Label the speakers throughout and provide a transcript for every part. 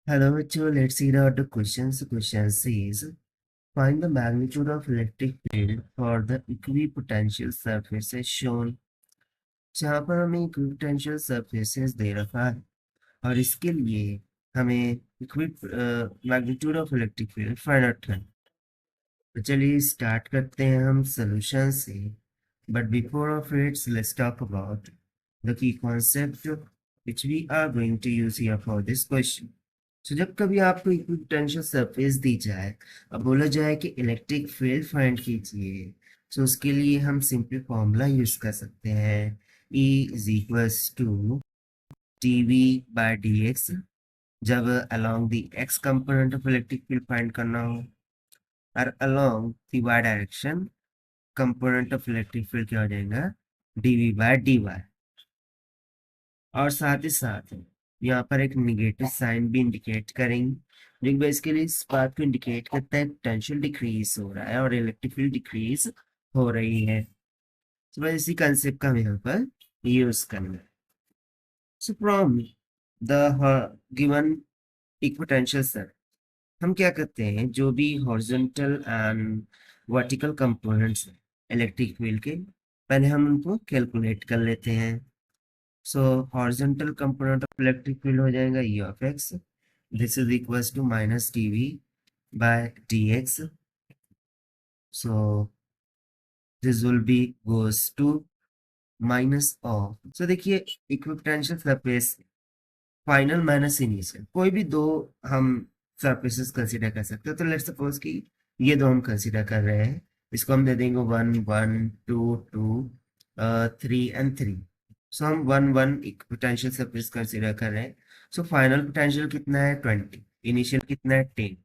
Speaker 1: Hello, so let's see out the questions. The question says, find the magnitude of electric field for the equipotential surfaces shown. जहाँ पर हमें equipotential surfaces दे रखा है और इसके लिए हमें equip magnitude of electric field find out करना। तो चलिए स्टार्ट करते हैं हम सोल्यूशन से। But before of its let's talk about the key concept which we are going to use here for this question. तो जब कभी आपको इक्विपोटेंशियल सरफेस दी जाए और बोला जाए कि इलेक्ट्रिक फील्ड फाइंड कीजिए, तो उसके लिए हम सिंपल फॉर्मूला यूज कर सकते हैं E is equals to dV by dx जब along the x component of electric field find करना हो, और along the y direction component of electric field क्या हो जाएगा dV बाय dy। और साथ ही साथ यहाँ पर एक निगेटिव साइन भी इंडिकेट करेंगे जो बेसिकली इस बात को इंडिकेट करता है पोटेंशियल डिक्रीज हो रहा है और इलेक्ट्रिक फील्ड डिक्रीज हो रही है। तो बस इसी कंसेप्ट का हम यहाँ पर यूज करना है। So from the given equipotential sir हम क्या करते हैं, जो भी हॉरिजॉन्टल एंड वर्टिकल कंपोनेंट्स हैं इलेक्ट्रिक फील्ड के, पहले हम उनको कैलकुलेट कर लेते हैं। So horizontal component of electric field हो जाएगा E of x. This is equals to minus dV by dx. So this will be goes to minus of. So देखिए equipotential surface final minus initial कोई भी दो हम surfaces consider कर सकते हैं। तो लेट्स सपोज कि ये दो हम कंसीडर कर रहे हैं, इसको हम दे देंगे 1 1 2 2 3 एंड 3। सो हम 1 1 पोटेंशियल सरफेस कंसीडर कर रहे हैं। सो फाइनल पोटेंशियल कितना है 20, इनिशियल कितना है 10।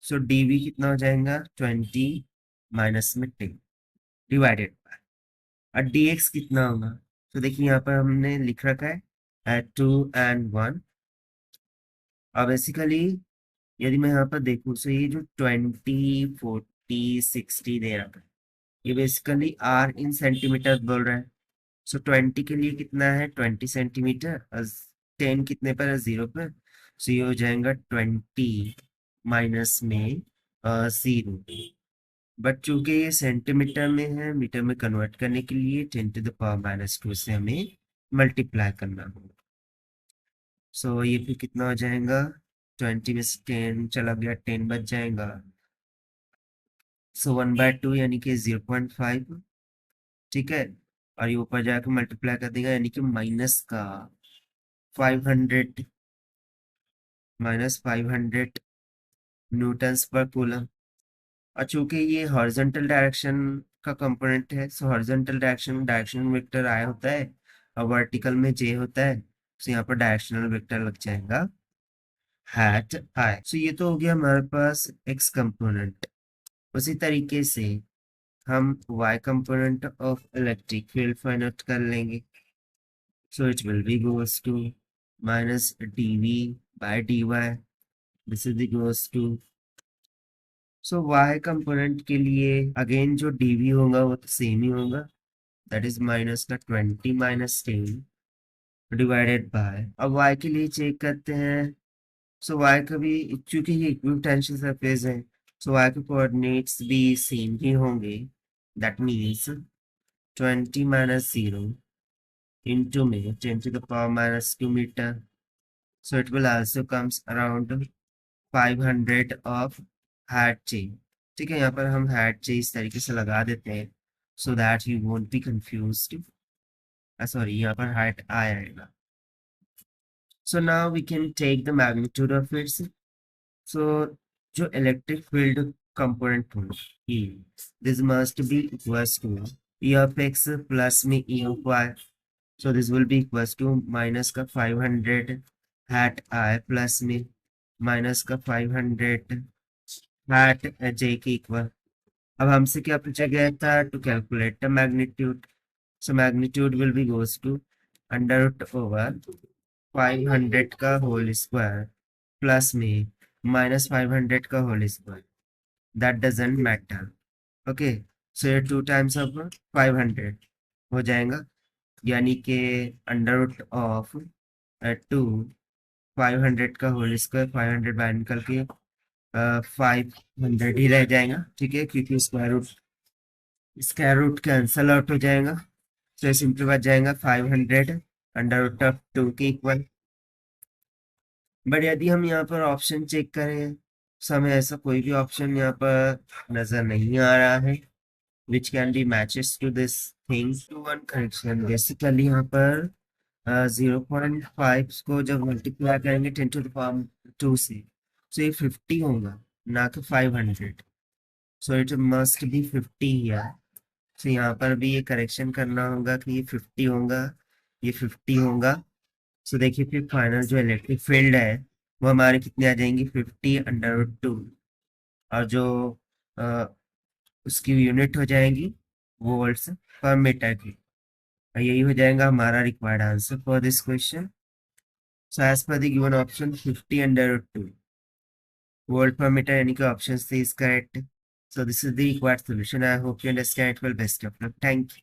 Speaker 1: सो dv कितना हो जाएगा 20 माइनस में 10 डिवाइडेड बाय, और dx कितना होगा। तो देखिए यहाँ पर हमने लिख रखा है 2 एंड 1। और बेसिकली यदि मैं यहाँ पर देखूँ तो ये जो 20 40 60 दे रखा है, ये बेसिकली आर इन सेंटीमीटर बोल रहा है। सो 20 के लिए कितना है 20 सेंटीमीटर और 10 कितने पर है 0 पर। सो ये हो जाएगा 20 माइनस में 0। बट चूंकि ये सेंटीमीटर में है, मीटर में कन्वर्ट करने के लिए 10 टू द पावर माइनस 2 से हमें मल्टीप्लाई करना होगा। सो ये फिर कितना हो जाएगा 20 में से 10 चला गया 10 बच जाएगा। सो 1/2 यानी कि 0.5, ठीक है। और ये ऊपर जाकर मल्टीप्लाई कर देगा यानी कि माइनस 500 न्यूटन्स पर कूलम। और चूंकि ये हॉरिजॉन्टल डायरेक्शन का कंपोनेंट है, सो हॉरिजॉन्टल डायरेक्शन वेक्टर आई होता है और वर्टिकल में जे होता है। सो यहाँ पर डायरेक्शनल वेक्टर लग जाएगा हैट आई। सो ये तो हो गया हमारे पास एक्स कंपोनेंट। उसी तरीके से हम y component of electric field find out कर लेंगे। So it will be goes to minus dv by dy. This is equals to, so y component के लिए अगेन जो dv होगा वो तो सेम ही होगा, दैट इज माइनस का 20 माइनस 10 डिवाइडेड बाय। अब y के लिए चेक करते हैं। सो y का भी चूंकि ये इक्विपोटेंशियल सरफेस है, सो y के कोऑर्डिनेट्स भी सेम ही होंगे। That means 20 minus 0 into me 10 to the power minus 2 meter. So it will also comes around 500 of hat J। ठीक है, यहाँ पर हम hat J इस तरीके से लगा देते हैं so that you won't be confused। Sorry, यहाँ पर hat I आएगा। So now we can take the magnitude of it। So जो electric field component होगा E, this must be equals to E of x plus में E of y। So this will be equals to minus का 500 hat I plus में minus का 500 hat j के equal. अब हमसे क्या पूछा गया था to calculate the magnitude. So magnitude will be goes to under root over 500 का होल स्क्वायर प्लस में माइनस 500 का whole square, that doesn't matter. Okay, so ये 2 टाइम्स ऑफ 500 हो जाएगा, यानी कि अंडर रूट ऑफ 2 500 का होल स्क्वायर 500 बाहर निकल के 500 ही रह जाएगा, ठीक है, क्योंकि स्क्वायर रूट कैंसल आउट हो जाएगा। तो सिंपली बच जाएगा 500 अंडर रूट ऑफ 2 के इक्वल। बट यदि हम यहाँ पर ऑप्शन चेक करें तो हमें ऐसा कोई भी ऑप्शन यहाँ पर नजर नहीं आ रहा है which can be matches to this thing to one correction। Basically यहाँ पर 0.5 को जब मल्टीप्लाई करेंगे 10⁻² से, तो ये 50 होगा, ना कि 500। So it must be 50 here. तो यहाँ पर भी ये करेक्शन करना होगा कि ये 50 होगा, ये 50 होगा। सो देखिए फिर फाइनल जो इलेक्ट्रिक फील्ड है वो हमारे कितने आ जाएंगी, 50√2। और जो अ, उसकी यूनिट हो जाएंगी वोल्ट्स पर मीटर की। और यही हो जाएगा हमारा required answer for this question. So as per the given option 50√2 volt per metre, यानी कि option C is correct. So this is the required solution. I hope you understand it well. Best of luck. Thank you.